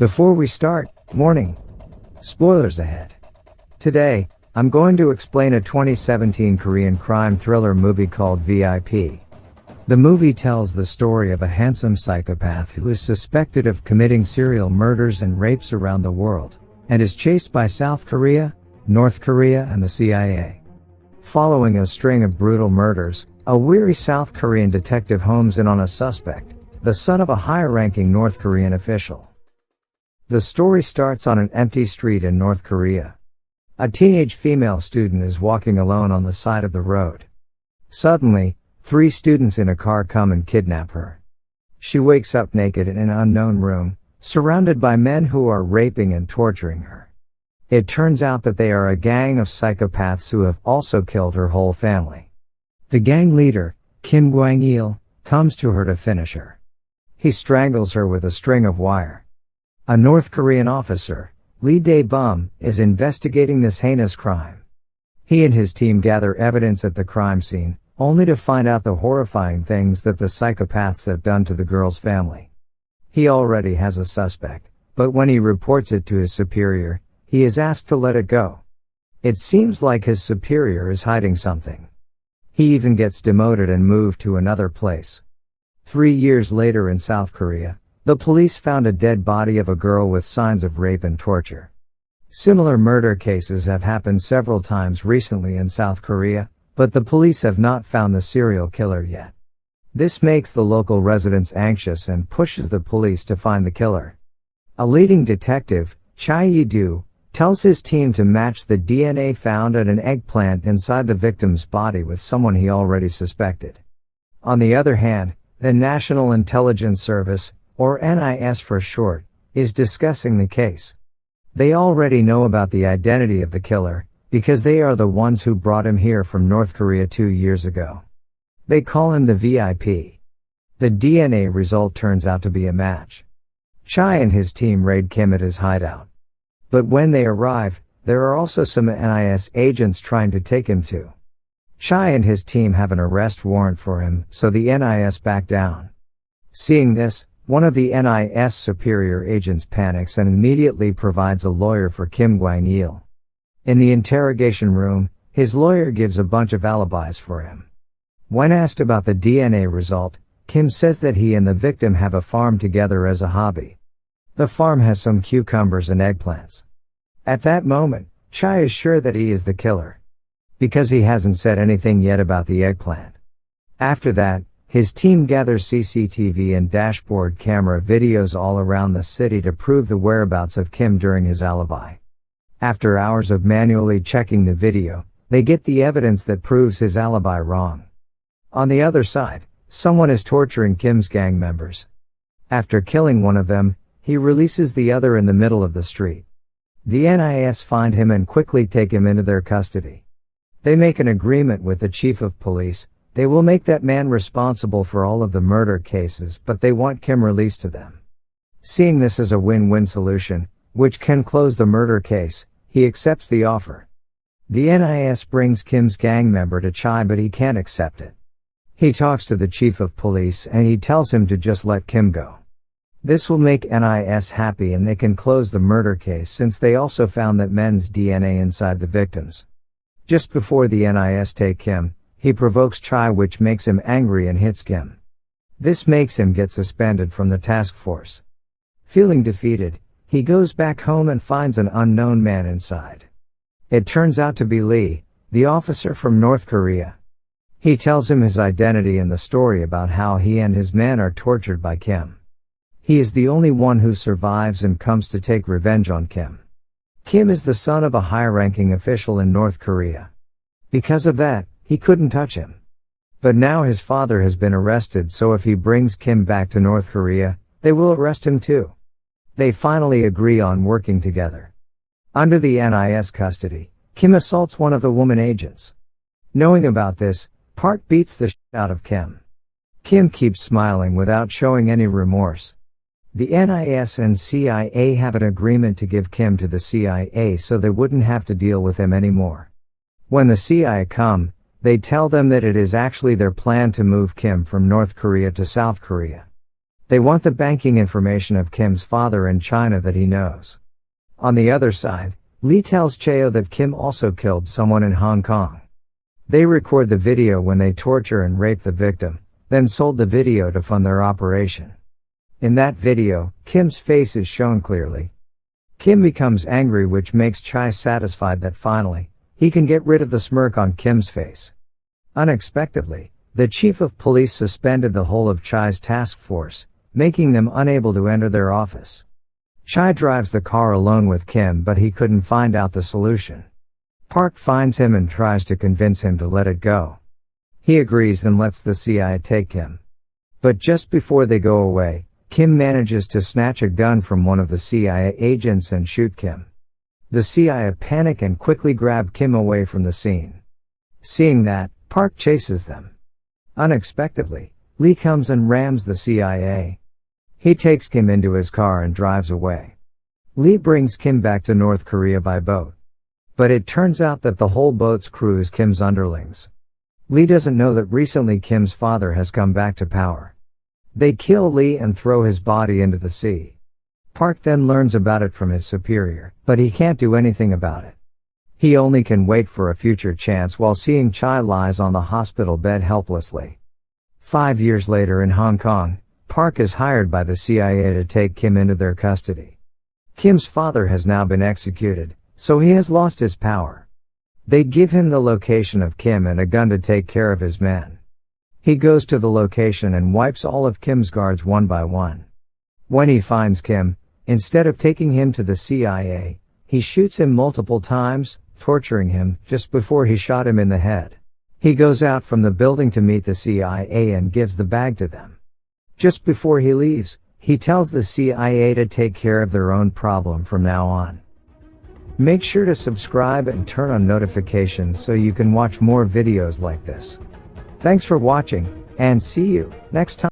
Before we start, warning. Spoilers ahead. Today, I'm going to explain a 2017 Korean crime thriller movie called VIP. The movie tells the story of a handsome psychopath who is suspected of committing serial murders and rapes around the world, and is chased by South Korea, North Korea, and the CIA. Following a string of brutal murders, a weary South Korean detective homes in on a suspect, the son of a high-ranking North Korean official. The story starts on an empty street in North Korea. A teenage female student is walking alone on the side of the road. Suddenly, 3 students in a car come and kidnap her. She wakes up naked in an unknown room, surrounded by men who are raping and torturing her. It turns out that they are a gang of psychopaths who have also killed her whole family. The gang leader, Kim Kwang-il, comes to her to finish her. He strangles her with a string of wire. A North Korean officer, Lee Dae-bum, is investigating this heinous crime. He and his team gather evidence at the crime scene, only to find out the horrifying things that the psychopaths have done to the girl's family. He already has a suspect, but when he reports it to his superior, he is asked to let it go. It seems like his superior is hiding something. He even gets demoted and moved to another place. 3 years later in South Korea, the police found a dead body of a girl with signs of rape and torture. Similar murder cases have happened several times recently in South Korea, but the police have not found the serial killer yet. This makes the local residents anxious and pushes the police to find the killer. A leading detective, Chai Yi-do, tells his team to match the DNA found at an eggplant inside the victim's body with someone he already suspected. On the other hand, the National Intelligence Service, or NIS for short, is discussing the case. They already know about the identity of the killer, because they are the ones who brought him here from North Korea 2 years ago. They call him the VIP. The DNA result turns out to be a match. Chai and his team raid Kim at his hideout. But when they arrive, there are also some NIS agents trying to take him too. Chai and his team have an arrest warrant for him, so the NIS back down. Seeing this, one of the NIS superior agents panics and immediately provides a lawyer for Kim Kwang-il. In the interrogation room, his lawyer gives a bunch of alibis for him. When asked about the DNA result, Kim says that he and the victim have a farm together as a hobby. The farm has some cucumbers and eggplants. At that moment, Chai is sure that he is the killer, because he hasn't said anything yet about the eggplant. After that, his team gathers CCTV and dashboard camera videos all around the city to prove the whereabouts of Kim during his alibi. After hours of manually checking the video, they get the evidence that proves his alibi wrong. On the other side, someone is torturing Kim's gang members. After killing one of them, he releases the other in the middle of the street. The NIS find him and quickly take him into their custody. They make an agreement with the chief of police. They will make that man responsible for all of the murder cases, but they want Kim released to them. Seeing this as a win-win solution, which can close the murder case, he accepts the offer. The NIS brings Kim's gang member to Chai, but he can't accept it. He talks to the chief of police and he tells him to just let Kim go. This will make NIS happy and they can close the murder case since they also found that men's DNA inside the victims. Just before the NIS take Kim, he provokes Chai, which makes him angry and hits Kim. This makes him get suspended from the task force. Feeling defeated, he goes back home and finds an unknown man inside. It turns out to be Lee, the officer from North Korea. He tells him his identity and the story about how he and his men are tortured by Kim. He is the only one who survives and comes to take revenge on Kim. Kim is the son of a high-ranking official in North Korea. Because of that, he couldn't touch him. But now his father has been arrested, so if he brings Kim back to North Korea, they will arrest him too. They finally agree on working together. Under the NIS custody, Kim assaults one of the woman agents. Knowing about this, Park beats the shit out of Kim. Kim keeps smiling without showing any remorse. The NIS and CIA have an agreement to give Kim to the CIA so they wouldn't have to deal with him anymore. When the CIA come, they tell them that it is actually their plan to move Kim from North Korea to South Korea. They want the banking information of Kim's father in China that he knows. On the other side, Lee tells Cheo that Kim also killed someone in Hong Kong. They record the video when they torture and rape the victim, then sold the video to fund their operation. In that video, Kim's face is shown clearly. Kim becomes angry, which makes Chai satisfied that finally, he can get rid of the smirk on Kim's face. Unexpectedly, the chief of police suspended the whole of Chai's task force, making them unable to enter their office. Chai drives the car alone with Kim, but he couldn't find out the solution. Park finds him and tries to convince him to let it go. He agrees and lets the CIA take him. But just before they go away, Kim manages to snatch a gun from one of the CIA agents and shoot Kim. The CIA panic and quickly grab Kim away from the scene. Seeing that, Park chases them. Unexpectedly, Lee comes and rams the CIA. He takes Kim into his car and drives away. Lee brings Kim back to North Korea by boat. But it turns out that the whole boat's crew is Kim's underlings. Lee doesn't know that recently Kim's father has come back to power. They kill Lee and throw his body into the sea. Park then learns about it from his superior, but he can't do anything about it. He only can wait for a future chance while seeing Chai lies on the hospital bed helplessly. 5 years later in Hong Kong, Park is hired by the CIA to take Kim into their custody. Kim's father has now been executed, so he has lost his power. They give him the location of Kim and a gun to take care of his men. He goes to the location and wipes all of Kim's guards one by one. When he finds Kim, instead of taking him to the CIA, he shoots him multiple times, torturing him just before he shot him in the head. He goes out from the building to meet the CIA and gives the bag to them. Just before he leaves, he tells the CIA to take care of their own problem from now on. Make sure to subscribe and turn on notifications so you can watch more videos like this. Thanks for watching, and see you next time.